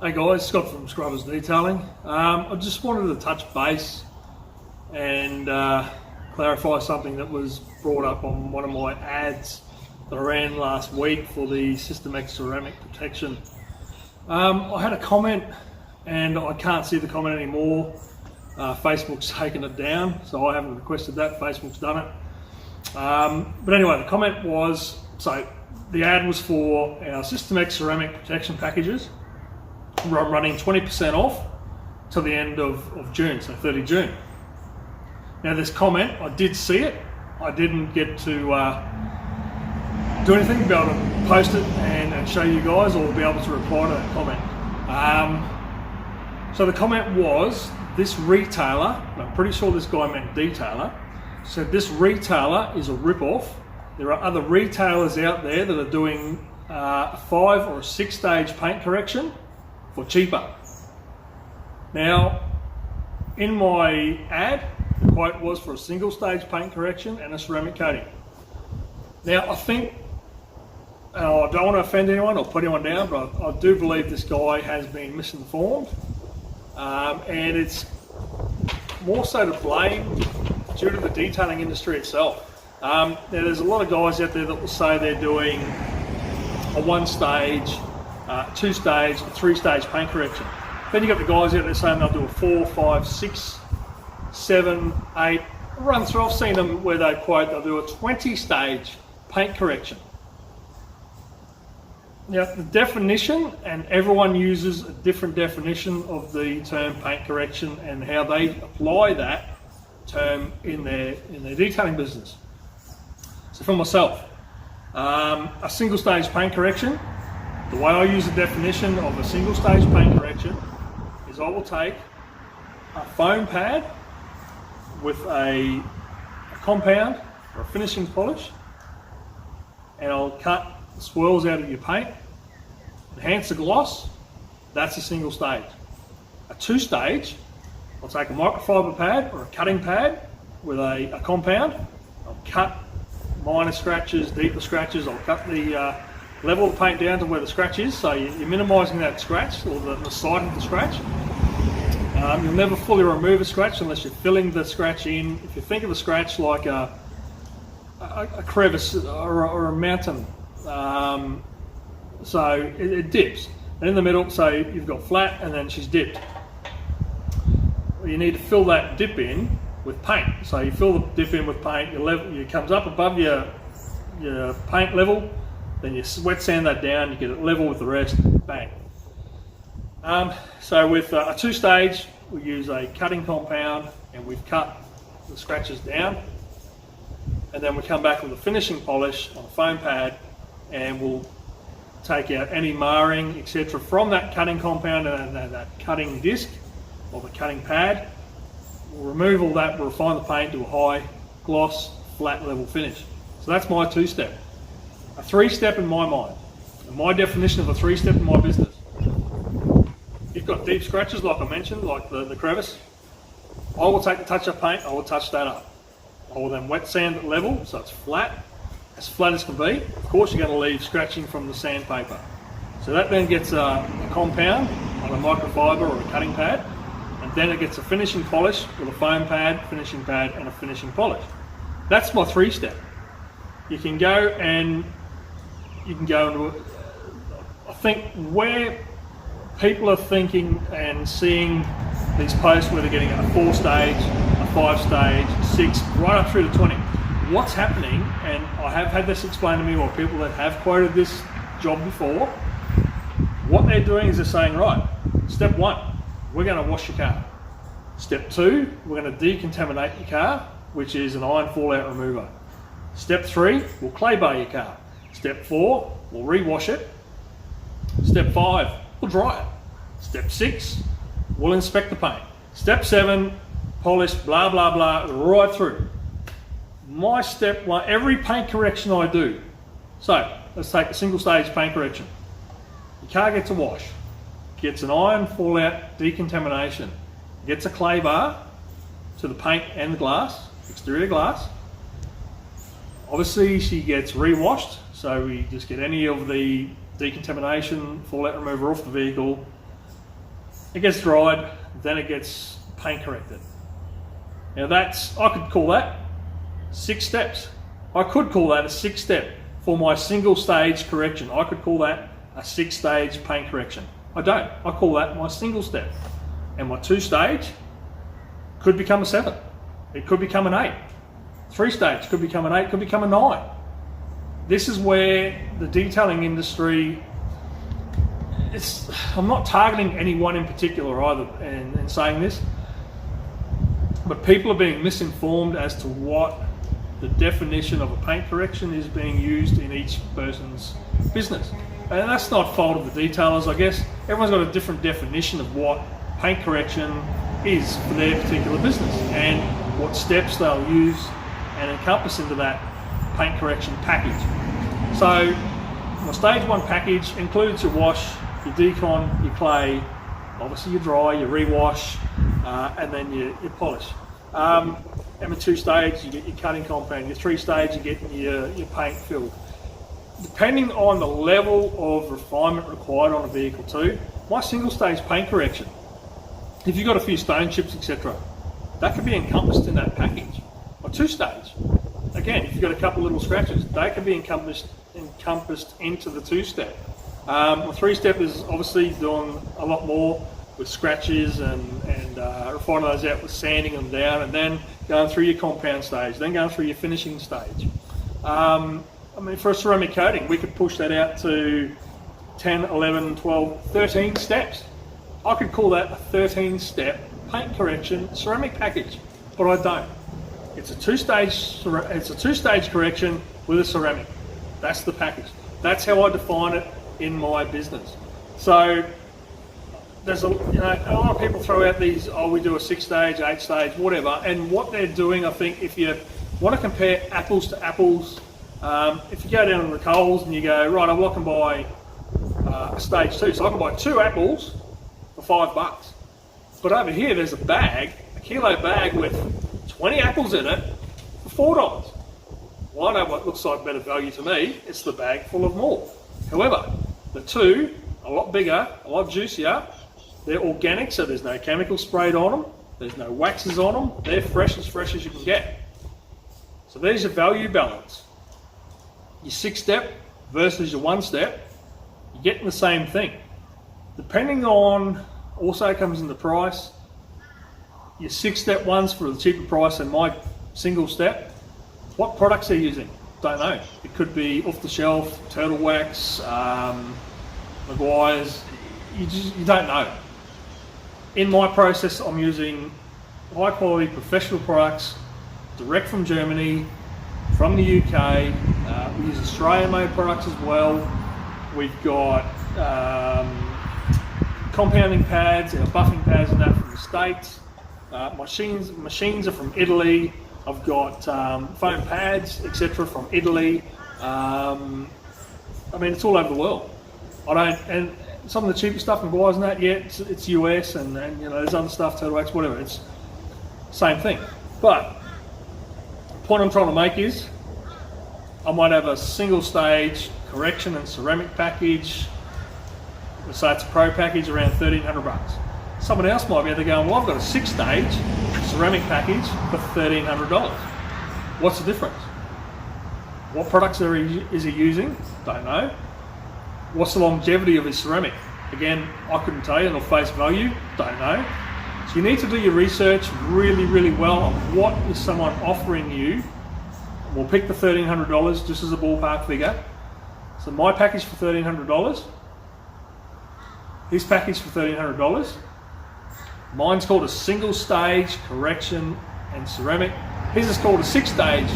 Hey guys, Scott from Scrubbers Detailing. I just wanted to touch base and clarify something that was brought up on one of my ads that I ran last week for the System-X ceramic protection. I had a comment and I can't see the comment anymore. Facebook's taken it down, so I haven't requested that. Facebook's done it. But anyway, the comment was, so the ad was for our System-X ceramic protection packages. I'm running 20% off till the end of June, so 30 June. Now this comment, I did see it. I didn't get to do anything, be able to post it and show you guys, or be able to reply to that comment. So the comment was, this retailer, and I'm pretty sure this guy meant detailer, said this retailer is a rip-off. There are other retailers out there that are doing a 5 or a 6 stage paint correction for cheaper. Now, in my ad, the quote was for a single stage paint correction and a ceramic coating. Now, I think, I don't want to offend anyone or put anyone down, but I do believe this guy has been misinformed, and it's more so to blame due to the detailing industry itself. Now, there's a lot of guys out there that will say they're doing a 1 stage, 2 stage, 3 stage paint correction. Then you got the guys out there saying they'll do a 4, 5, 6, 7, 8 run through. I've seen them where they quote they'll do a 20 stage paint correction. Now the definition, and everyone uses a different definition of the term paint correction and how they apply that term in their detailing business. So for myself, a single stage paint correction, the way I use the definition of a single stage paint correction is I will take a foam pad with a compound or a finishing polish, and I'll cut the swirls out of your paint, enhance the gloss. That's a single stage. A 2 stage, I'll take a microfiber pad or a cutting pad with a compound. I'll cut minor scratches, deeper scratches. I'll cut the level the paint down to where the scratch is, so you're minimising that scratch, or the site of the scratch. You'll never fully remove a scratch unless you're filling the scratch in. If you think of a scratch like a crevice or a mountain, so it dips. And in the middle, so you've got flat and then she's dipped. You need to fill that dip in with paint. So you fill the dip in with paint, your level, it comes up above your paint level, then you wet sand that down, you get it level with the rest, bang. So with a 2 stage, we use a cutting compound and we've cut the scratches down. And then we come back with a finishing polish on a foam pad, and we'll take out any marring, etc. from that cutting compound and that cutting disc or the cutting pad. We'll remove all that, we'll refine the paint to a high gloss, flat level finish. So that's my 2-step. A 3-step in my mind, and my definition of a 3-step in my business. You've got deep scratches like I mentioned, like the crevice. I will take the touch-up paint, I will touch that up. I will then wet sand it level so it's flat as can be. Of course you're going to leave scratching from the sandpaper. So that then gets a compound on a microfiber or a cutting pad, and then it gets a finishing polish with a foam pad, finishing pad and a finishing polish. That's my 3-step. You can go into, I think where people are thinking and seeing these posts where they're getting a 4 stage, a 5 stage, 6, right up through to 20. What's happening, and I have had this explained to me or people that have quoted this job before, what they're doing is they're saying, right, step 1, we're going to wash your car. Step 2, we're going to decontaminate your car, which is an iron fallout remover. Step 3, we'll clay bar your car. Step 4, we'll rewash it. Step 5, we'll dry it. Step 6, we'll inspect the paint. Step 7, polish, blah, blah, blah, right through. My step 1, every paint correction I do. So, let's take a single stage paint correction. Your car gets a wash, gets an iron fallout decontamination, gets a clay bar to the paint and the glass, exterior glass. Obviously she gets re-washed, so we just get any of the decontamination, fallout remover off the vehicle, it gets dried, then it gets paint corrected. Now I could call that 6 steps. I could call that a 6-step for my single stage correction. I could call that a 6-stage paint correction. I don't. I call that my single step. And my 2-stage could become a 7. It could become an 8. 3-stage could become an 8, could become a 9. This is where the detailing industry, I'm not targeting anyone in particular either in saying this, but people are being misinformed as to what the definition of a paint correction is being used in each person's business. And that's not fault of the detailers, I guess. Everyone's got a different definition of what paint correction is for their particular business and what steps they'll use and encompass into that paint correction package. So my stage 1 package includes your wash, your decon, your clay, obviously your dry, your rewash, and then your polish. And with 2-stage, you get your cutting compound. Your 3-stage, you get your paint filled. Depending on the level of refinement required on a vehicle too, my single-stage paint correction, if you've got a few stone chips, etc., that can be encompassed in that package. My 2-stage, again, if you've got a couple of little scratches, they can be encompassed into the 2-step. My 3-step is obviously doing a lot more with scratches and refining those out with sanding them down, and then going through your compound stage, then going through your finishing stage. I mean, for a ceramic coating, we could push that out to 10, 11, 12, 13 steps. I could call that a 13-step paint correction ceramic package, but I don't. It's a 2-stage correction with a ceramic. That's the package. That's how I define it in my business. So there's a lot of people throw out these, we do a 6-stage, 8-stage, whatever, and what they're doing, I think, if you want to compare apples to apples, if you go down to the Coles and you go, right, I can buy a stage 2, so I can buy 2 apples for $5. But over here, there's a kilo bag with 20 apples in it for $4. Well, I know what looks like better value to me. It's the bag full of more. However, the 2, a lot bigger, a lot juicier. They're organic, so there's no chemical sprayed on them. There's no waxes on them. They're fresh as you can get. So there's your value balance. Your 6-step versus your 1-step, you're getting the same thing. Depending on, also comes in the price, your 6-step ones for the cheaper price than my single step. What products they're using, don't know. It could be off the shelf, Turtle Wax, Meguiar's, you don't know. In my process, I'm using high quality professional products, direct from Germany, from the UK. We use Australian made products as well. We've got compounding pads, our buffing pads and that from the States. Machines are from Italy. I've got foam pads, etc. from Italy. I mean, it's all over the world. And some of the cheaper stuff, Meguiar's and that, yeah, it's US, and there's other stuff, Turtle Wax, whatever. It's same thing. But the point I'm trying to make is, I might have a single stage correction and ceramic package. Let's say it's a pro package around $1,300. Someone else might be able to go, well, I've got a 6-stage ceramic package for $1,300. What's the difference? What products is he using? Don't know. What's the longevity of his ceramic? Again, I couldn't tell you, and on face value, don't know. So you need to do your research really, really well on what is someone offering you. We'll pick the $1,300 just as a ballpark figure. So my package for $1,300, his package for $1,300. Mine's called a single stage correction and ceramic. His is called a 6-stage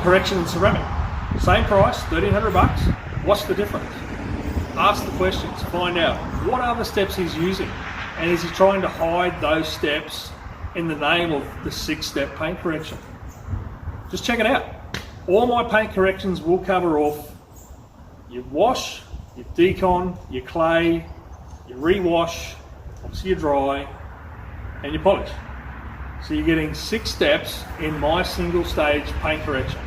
correction and ceramic. Same price, $1,300. What's the difference? Ask the questions, find out what other steps he's using, and is he trying to hide those steps in the name of the 6-step paint correction? Just check it out. All my paint corrections will cover off your wash, your decon, your clay, your rewash, obviously your dry, and your polish. So you're getting 6 steps in my single stage paint correction.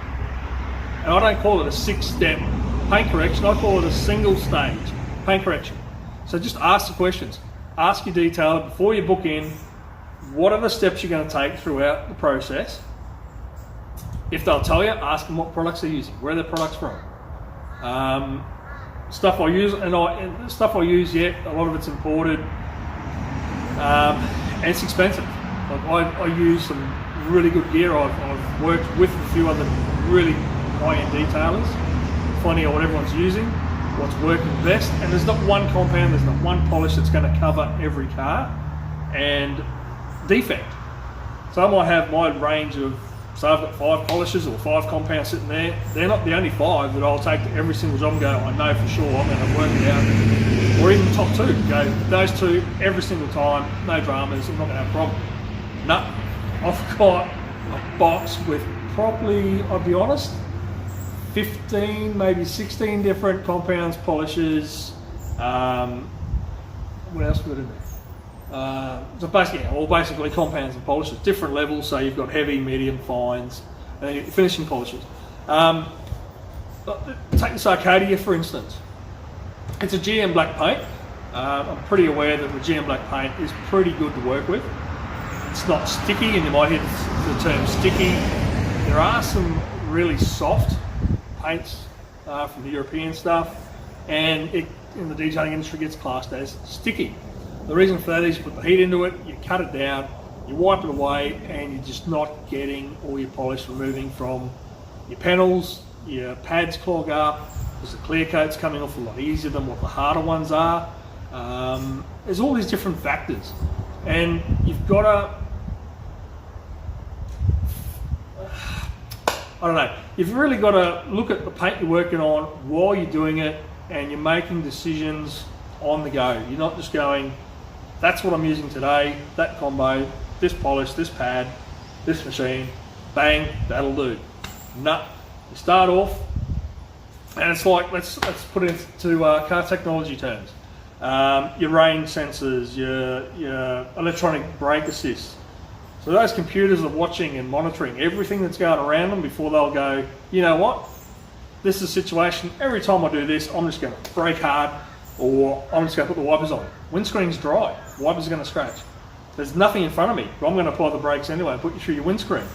And I don't call it a 6-step paint correction, I call it a single stage paint correction. So just ask the questions. ask your detailer before you book in, what are the steps you're going to take throughout the process. If they'll tell you, ask them what products they're using, where are their products from. Stuff I use, and stuff I use, a lot of it's imported, and it's expensive. Like I use some really good gear. I've worked with a few other really high-end detailers, finding out what everyone's using, what's working best, and there's not one compound, there's not one polish that's going to cover every car and defect. So I might have my range of, so I've got 5 polishes or 5 compounds sitting there. They're not the only 5 that I'll take to every single job and go, I know for sure I'm going to work it out. Or even top 2, go those 2 every single time, no dramas, I'm not going to have a problem. No, I've got a box with probably, I'll be honest, 15, maybe 16 different compounds, polishes. What else we got in there? So basically compounds and polishes, different levels. So you've got heavy, medium, fines, and then finishing polishes. Take this Arcadia for instance. It's a GM black paint. I'm pretty aware that the GM black paint is pretty good to work with. It's not sticky, and you might hear the term sticky. There are some really soft paints from the European stuff, and it, in the detailing industry, gets classed as sticky. The reason for that is you put the heat into it, you cut it down, you wipe it away, and you're just not getting all your polish removing from your panels. Your pads clog up because the clear coat's coming off a lot easier than what the harder ones are. There's all these different factors, and you've got to, I don't know, you've really got to look at the paint you're working on while you're doing it, and you're making decisions on the go. You're not just going, that's what I'm using today, that combo, this polish, this pad, this machine, bang, that'll do. No, you start off, and it's like, let's put it into car technology terms. Your range sensors, your electronic brake assist. So those computers are watching and monitoring everything that's going around them before they'll go, you know what, this is a situation, every time I do this, I'm just going to brake hard, or I'm just going to put the wipers on. Windscreen's dry, wipers are going to scratch. There's nothing in front of me, but I'm going to apply the brakes anyway and put you through your windscreen.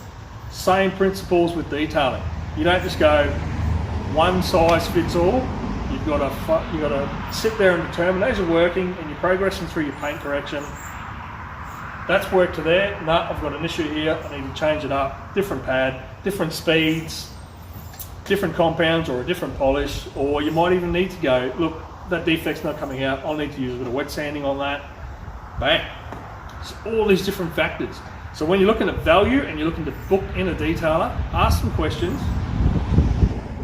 Same principles with detailing. You don't just go one size fits all. You've got to sit there and determine as you're working and you're progressing through your paint correction. That's work to there. No, I've got an issue here. I need to change it up. Different pad, different speeds, different compounds, or a different polish. Or you might even need to go, look, that defect's not coming out. I'll need to use a bit of wet sanding on that. Bang. It's all these different factors. So when you're looking at value and you're looking to book in a detailer, ask some questions.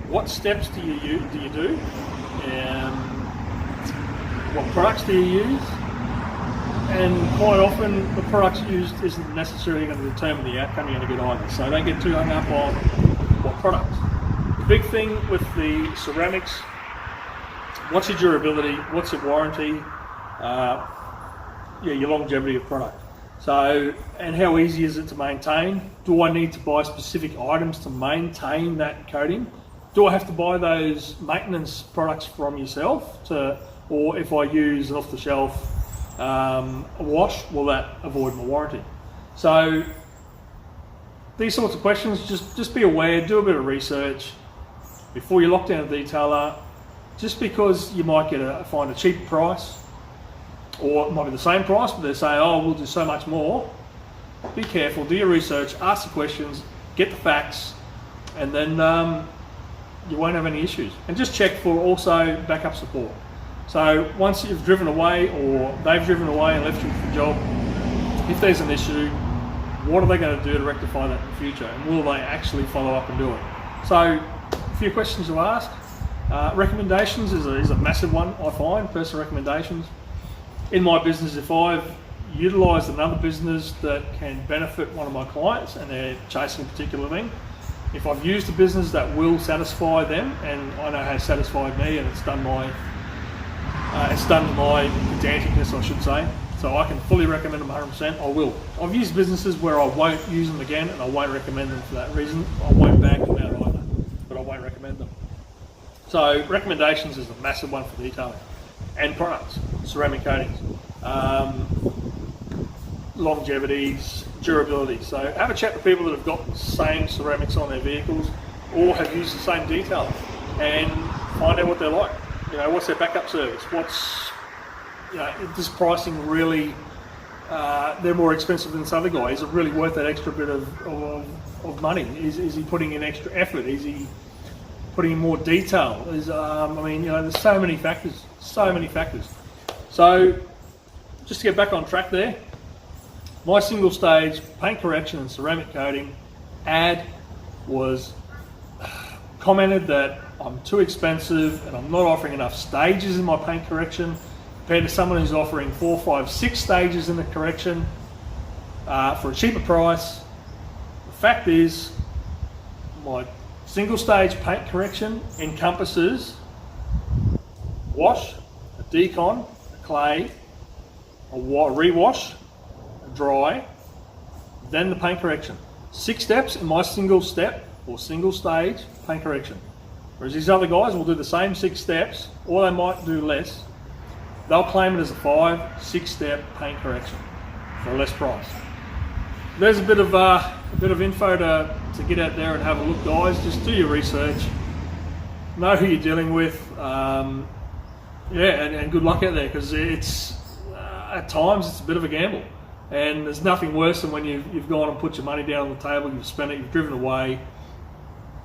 What steps do you do? What products do you use? And quite often the products used isn't necessarily going to determine the outcome you're going to get either. So don't get too hung up on what products. The big thing with the ceramics, what's your durability, what's your warranty, your longevity of product. So, and how easy is it to maintain? Do I need to buy specific items to maintain that coating? Do I have to buy those maintenance products from yourself, or if I use an off-the-shelf a wash, will that avoid my warranty? So these sorts of questions, just be aware, do a bit of research before you lock down a detailer. Just because you might find a cheaper price, or it might be the same price, but they say, oh, we'll do so much more. Be careful, do your research, ask the questions, get the facts, and then you won't have any issues. And just check for also backup support. So once you've driven away, or they've driven away and left you with the job, if there's an issue, what are they going to do to rectify that in the future? And will they actually follow up and do it? So a few questions to ask. Recommendations is a massive one, I find, personal recommendations. In my business, if I've utilised another business that can benefit one of my clients and they're chasing a particular thing, if I've used a business that will satisfy them, and I know how it satisfied me, and it's done my pedanticness, I should say, so I can fully recommend them 100%, I will. I've used businesses where I won't use them again, and I won't recommend them for that reason. I won't bag them out either, but I won't recommend them. So recommendations is a massive one for detailing and products. ceramic coatings, longevities, durability. So have a chat with people that have got the same ceramics on their vehicles or have used the same detailer and find out what they're like. You know, what's their backup service? What's, you know, is this pricing really, they're more expensive than this other guy. Is it really worth that extra bit of money? Is he putting in extra effort? Is he putting in more detail? I mean, you know, there's so many factors, So just to get back on track there, my single stage paint correction and ceramic coating ad was commented that I'm too expensive and I'm not offering enough stages in my paint correction compared to someone who's offering 4, 5, 6 stages in the correction for a cheaper price. The fact is, my single stage paint correction encompasses wash, a decon, a clay, a rewash, a dry, then the paint correction. 6 steps in my single step or single stage paint correction. Whereas these other guys will do the same 6 steps, or they might do less. They'll claim it as a 5, 6 step paint correction for a less price. There's a bit of info to get out there and have a look, guys. Just do your research, know who you're dealing with, and good luck out there, because it's at times it's a bit of a gamble, and there's nothing worse than when you've gone and put your money down on the table, you've spent it, you've driven away,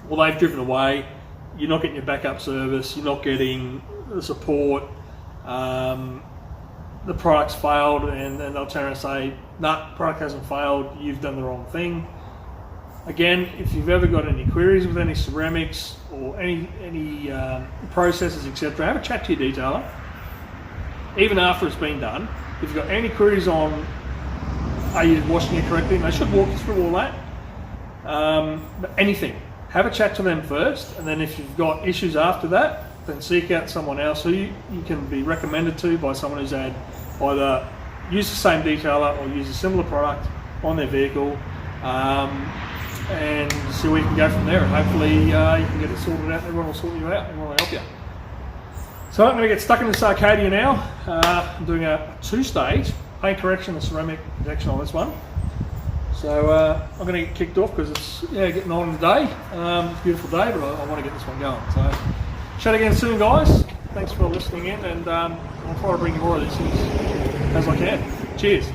well, they've driven away, you're not getting your backup service, you're not getting the support, the product's failed, and then they'll turn around and say, nah, product hasn't failed, you've done the wrong thing. Again, if you've ever got any queries with any ceramics or any processes, etc., have a chat to your detailer, even after it's been done. If you've got any queries on, are you washing it correctly, and they should walk you through all that. But anything, have a chat to them first, and then if you've got issues after that, then seek out someone else who you can be recommended to by someone who's had either used the same detailer or used a similar product on their vehicle, and see where you can go from there. And hopefully you can get it sorted out, and everyone will sort you out, everyone will help you. So I'm going to get stuck in this Arcadia now. I'm doing a 2-stage paint correction and ceramic protection on this one. So I'm going to get kicked off because it's getting on in the day. It's a beautiful day, but I want to get this one going. So chat again soon, guys. Thanks for listening in, and I'll try to bring you more of these things as I can. Cheers.